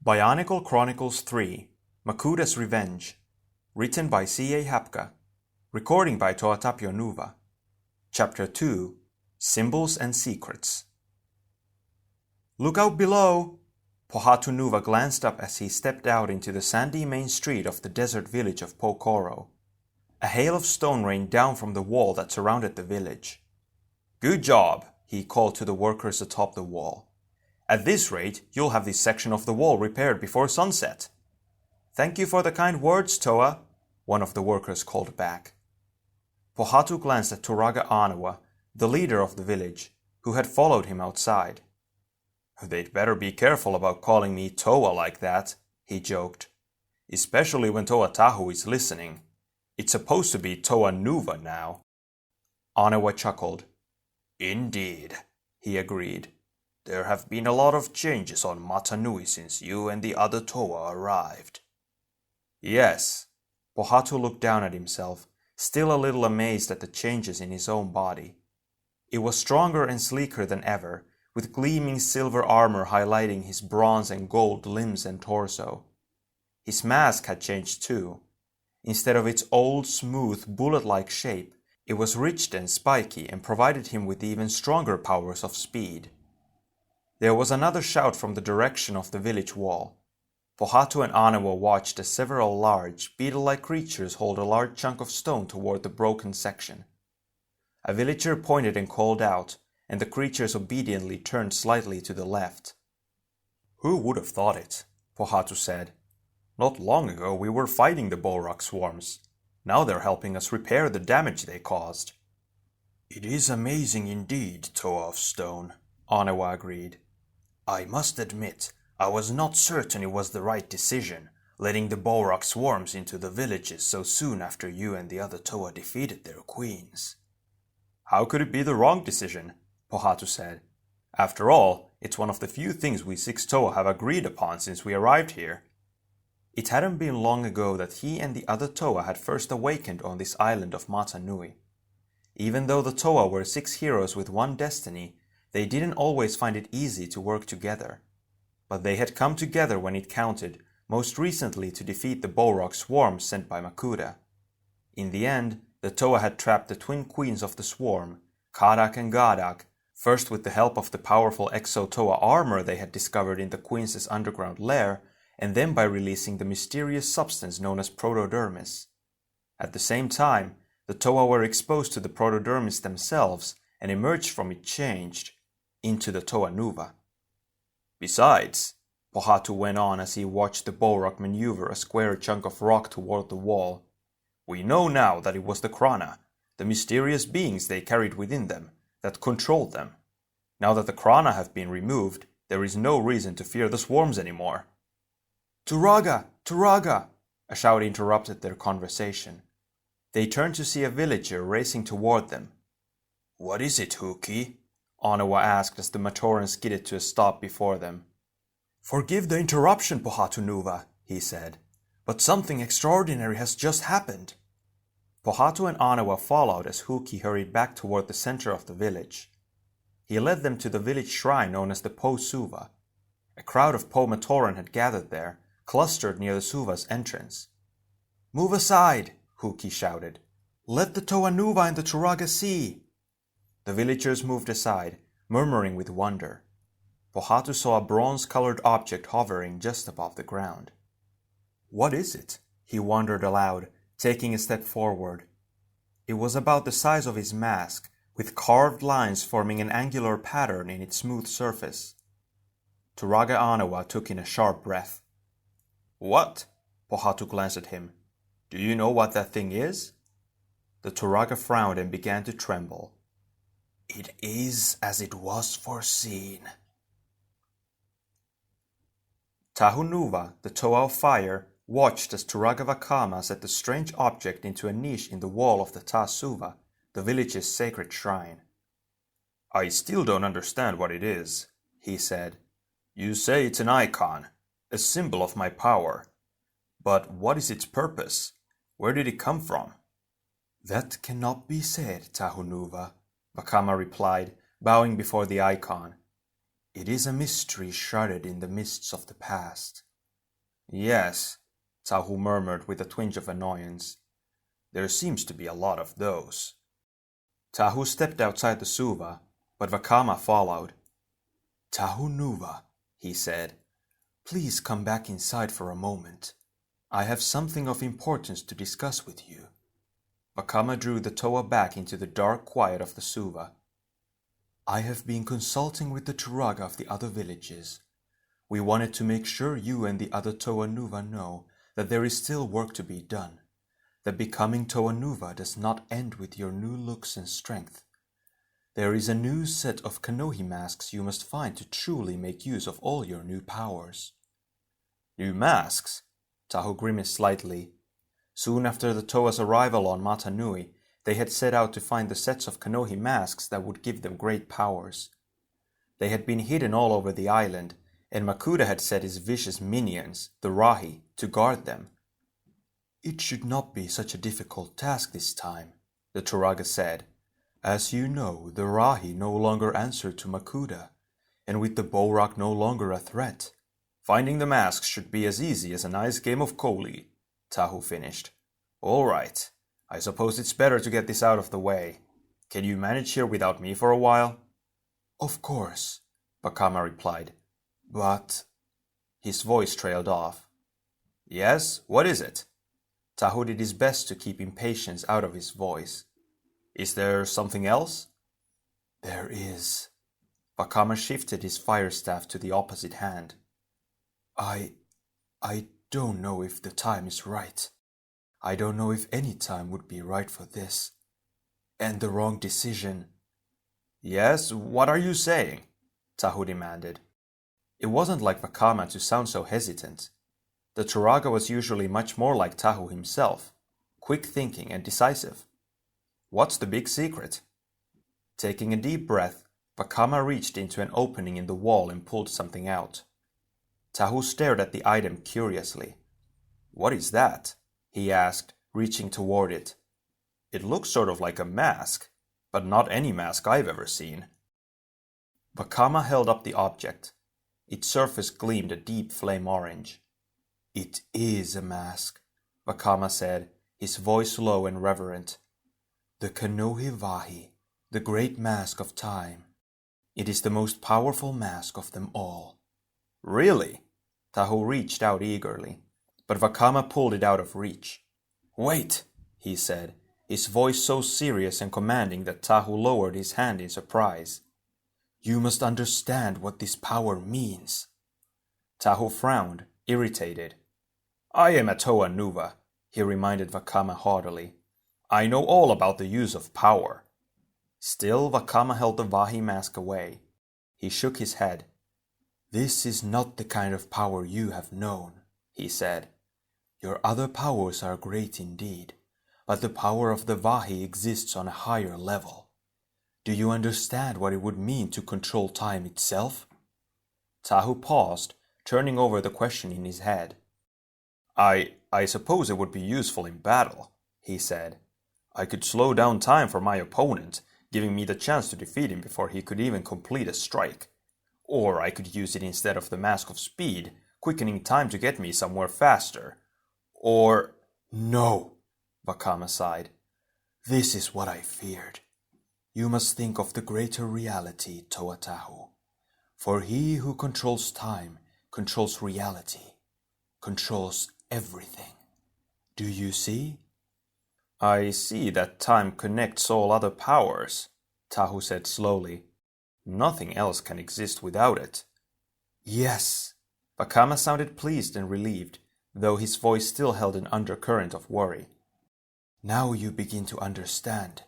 BIONICLE Chronicles 3 Makuta's Revenge. Written by C.A. Hapka. Recording by Toatapio Nuva. Chapter 2 Symbols and Secrets. "Look out below!" Pohatu Nuva glanced up as he stepped out into the sandy main street of the desert village of Pokoro. A hail of stone rained down from the wall that surrounded the village. "Good job," he called to the workers atop the wall. "At this rate, you'll have this section of the wall repaired before sunset." "Thank you for the kind words, Toa," one of the workers called back. Pohatu glanced at Turaga Anawa, the leader of the village, who had followed him outside. "They'd better be careful about calling me Toa like that," he joked. "Especially when Toa Tahu is listening. It's supposed to be Toa Nuva now." Anawa chuckled. "Indeed," he agreed. "There have been a lot of changes on Matanui since you and the other Toa arrived." "Yes." Pohatu looked down at himself, still a little amazed at the changes in his own body. It was stronger and sleeker than ever, with gleaming silver armor highlighting his bronze and gold limbs and torso. His mask had changed too. Instead of its old, smooth, bullet-like shape, it was ridged and spiky and provided him with even stronger powers of speed. There was another shout from the direction of the village wall. Pohatu and Anawa watched as several large, beetle-like creatures hauled a large chunk of stone toward the broken section. A villager pointed and called out, and the creatures obediently turned slightly to the left. "Who would have thought it?" Pohatu said. "Not long ago we were fighting the Borak swarms. Now they're helping us repair the damage they caused." "It is amazing indeed, Toa of Stone," Anawa agreed. "I must admit, I was not certain it was the right decision, letting the Borak swarms into the villages so soon after you and the other Toa defeated their queens." "How could it be the wrong decision?" Pohatu said. "After all, it's one of the few things we 6 Toa have agreed upon since we arrived here." It hadn't been long ago that he and the other Toa had first awakened on this island of Matanui. Even though the Toa were 6 heroes with one destiny, they didn't always find it easy to work together. But they had come together when it counted, most recently to defeat the Borak swarm sent by Makuta. In the end, the Toa had trapped the twin queens of the swarm, Kadak and Gadak, first with the help of the powerful Exo-Toa armor they had discovered in the queens' underground lair, and then by releasing the mysterious substance known as protodermis. At the same time, the Toa were exposed to the protodermis themselves and emerged from it changed into the Toa Nuva. "Besides," Pohatu went on as he watched the Borak maneuver a square chunk of rock toward the wall, "we know now that it was the Krana, the mysterious beings they carried within them, that controlled them. Now that the Krana have been removed, there is no reason to fear the swarms anymore." "Turaga! Turaga!" a shout interrupted their conversation. They turned to see a villager racing toward them. "What is it, Huki?" Anawa asked as the Matoran skidded to a stop before them. "Forgive the interruption, Pohatu Nuva," he said, "but something extraordinary has just happened." Pohatu and Anawa followed as Huki hurried back toward the center of the village. He led them to the village shrine known as the Po Suva. A crowd of Po Matoran had gathered there, clustered near the Suva's entrance. "Move aside," Huki shouted. "Let the Toa Nuva and the Turaga see." The villagers moved aside, murmuring with wonder. Pohatu saw a bronze-colored object hovering just above the ground. "What is it?" he wondered aloud, taking a step forward. It was about the size of his mask, with carved lines forming an angular pattern in its smooth surface. Turaga Anawa took in a sharp breath. "What?" Pohatu glanced at him. "Do you know what that thing is?" The Turaga frowned and began to tremble. "It is as it was foreseen." Tahu Nuva, the Toa of Fire, watched as Turaga Vakama set the strange object into a niche in the wall of the Ta Suva, the village's sacred shrine. "I still don't understand what it is," he said. "You say it's an icon, a symbol of my power. But what is its purpose? Where did it come from?" "That cannot be said, Tahu Nuva," Vakama replied, bowing before the icon. "It is a mystery shrouded in the mists of the past." Yes, Tahu murmured with a twinge of annoyance. There seems to be a lot of those. Tahu stepped outside the suva, but Vakama followed. Tahu Nuva, he said, please come back inside for a moment. I have something of importance to discuss with you. Vakama drew the Toa back into the dark quiet of the suva. I have been consulting with the Turaga of the other villages. We wanted to make sure you and the other Toa Nuva know that there is still work to be done, that becoming Toa Nuva does not end with your new looks and strength. There is a new set of Kanohi masks you must find to truly make use of all your new powers. New masks? Tahu grimaced slightly. Soon after the Toa's arrival on Mata Nui, they had set out to find the sets of Kanohi masks that would give them great powers. They had been hidden all over the island, and Makuta had set his vicious minions, the Rahi, to guard them. It should not be such a difficult task this time, the Turaga said. As you know, the Rahi no longer answer to Makuta, and with the Borak no longer a threat. Finding the masks should be as easy as a nice game of Koli, Tahu finished. All right, I suppose it's better to get this out of the way. Can you manage here without me for a while? Of course, Vakama replied. But... His voice trailed off. Yes, what is it? Tahu did his best to keep impatience out of his voice. Is there something else? There is. Vakama shifted his fire staff to the opposite hand. I don't know if the time is right. I don't know if any time would be right for this. And the wrong decision. Yes, what are you saying? Tahu demanded. It wasn't like Vakama to sound so hesitant. The Turaga was usually much more like Tahu himself, quick thinking and decisive. What's the big secret? Taking a deep breath, Vakama reached into an opening in the wall and pulled something out. Tahu stared at the item curiously. What is that? He asked, reaching toward it. It looks sort of like a mask, but not any mask I've ever seen. Vakama held up the object. Its surface gleamed a deep flame orange. It is a mask, Vakama said, his voice low and reverent. The Kanohi Vahi, the great mask of time. It is the most powerful mask of them all. Really? Tahu reached out eagerly, but Vakama pulled it out of reach. Wait, he said, his voice so serious and commanding that Tahu lowered his hand in surprise. You must understand what this power means. Tahu frowned, irritated. I am a Toa Nuva, he reminded Vakama haughtily. I know all about the use of power. Still, Vakama held the Vahi mask away. He shook his head. This is not the kind of power you have known, he said. Your other powers are great indeed, but the power of the Vahi exists on a higher level. Do you understand what it would mean to control time itself? Tahu paused, turning over the question in his head. I suppose it would be useful in battle, he said. I could slow down time for my opponent, giving me the chance to defeat him before he could even complete a strike. Or I could use it instead of the Mask of Speed, quickening time to get me somewhere faster. Or... No, Vakama sighed. This is what I feared. You must think of the greater reality, Toa Tahu. For he who controls time controls reality, controls everything. Do you see? I see that time connects all other powers, Tahu said slowly. Nothing else can exist without it. Yes. Vakama sounded pleased and relieved, though his voice still held an undercurrent of worry. Now you begin to understand.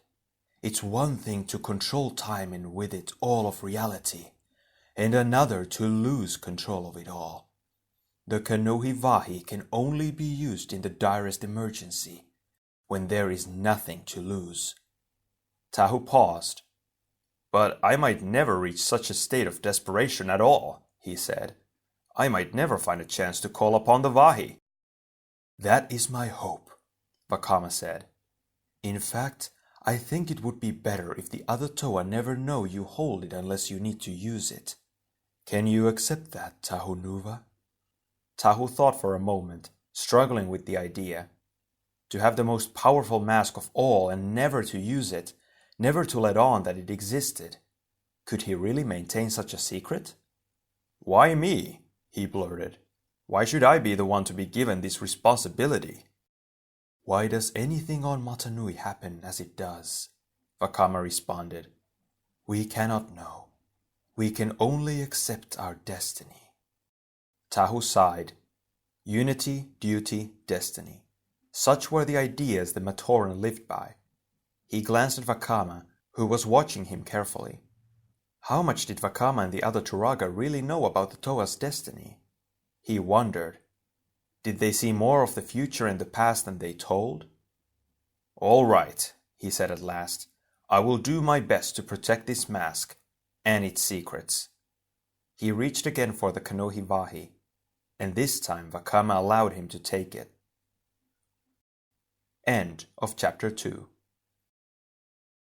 It's one thing to control time and with it all of reality, and another to lose control of it all. The Kanohi Vahi can only be used in the direst emergency, when there is nothing to lose. Tahu paused. But I might never reach such a state of desperation at all, he said. I might never find a chance to call upon the Vahi. That is my hope, Vakama said. In fact, I think it would be better if the other Toa never know you hold it unless you need to use it. Can you accept that, Tahu Nuva? Tahu thought for a moment, struggling with the idea. To have the most powerful mask of all and never to use it, never to let on that it existed. Could he really maintain such a secret? "Why me?" he blurted. "Why should I be the one to be given this responsibility?" "Why does anything on Motunui happen as it does?" Vakama responded. "We cannot know. We can only accept our destiny." Tahu sighed. Unity, duty, destiny. Such were the ideas the Matoran lived by. He glanced at Vakama, who was watching him carefully. How much did Vakama and the other Turaga really know about the Toa's destiny? He wondered. Did they see more of the future and the past than they told? "All right," he said at last. "I will do my best to protect this mask and its secrets." He reached again for the Kanohi Vahi, and this time Vakama allowed him to take it. End of chapter 2.